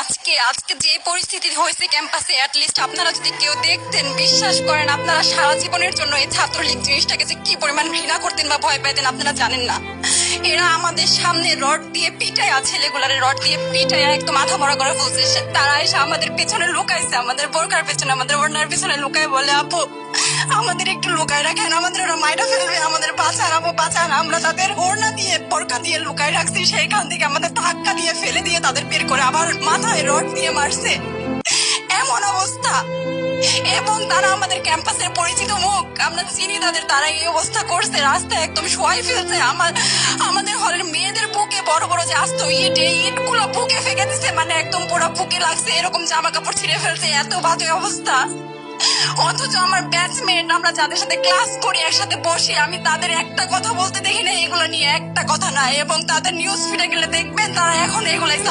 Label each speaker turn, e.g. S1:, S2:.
S1: আজকে আজকে যে পরিস্থিতি হয়েছে ক্যাম্পাসে, অ্যাটলিস্ট আপনারা যদি কেউ দেখতেন, বিশ্বাস করেন আপনারা সারা জীবনের জন্য এই ছাত্রলীগ জিনিসটাকে যে কি পরিমাণ ঘৃণা করতেন বা ভয় পাইতেন আপনারা জানেন না। এরা আমাদের সামনে রড দিয়ে পিটায়া, ছেলেগুলারে রড দিয়ে পিটায়া একদম মাথা মরা করে বলছে। তারা এসে আমাদের পেছনে লুকাইছে, আমাদের বোরকার পেছনে, আমাদের ওড়নার পেছনে লুকায় বলে, আপু আমাদের একটু লুকায় রাখেন, আমাদের ওরা মাইটা ফেলবে, আমাদের বাঁচান আপু বাঁচান। আমরা তাদের ওড়না দিয়ে বোরকা দিয়ে লুকায় রাখছি, সেইখান থেকে আমাদের ধাক্কা দিয়ে ফেলে দিয়ে তাদের বের করে আবার মাথায় রড দিয়ে মারছে। এমন অবস্থা। এবং তারা আমাদের ক্যাম্পাসের পরিচিত মুখ, আমরা চিনি তাদের, তারা এই অবস্থা করছে, রাস্তায় একদম শোয়াই ফেলছে। আমাদের হলের মেয়েদের বুকে বড় বড় যে আসতো ইট, এই ইট গুলো বুকে ফেঁকে দিচ্ছে, মানে একদম পুরো বুকে লাগছে, এরকম জামা কাপড় ছিঁড়ে ফেলছে, এত বাজে অবস্থা। অথচ আমার ব্যাচমেট, আমরা যাদের সাথে ক্লাস করি, একসাথে বসি, আমি তাদের একটা কথা বলতে দেখি না এগুলো নিয়ে, একটা কথা না। এবং তাদের নিউজ ফিডে গেলে দেখবেন তারা এখন এগুলাই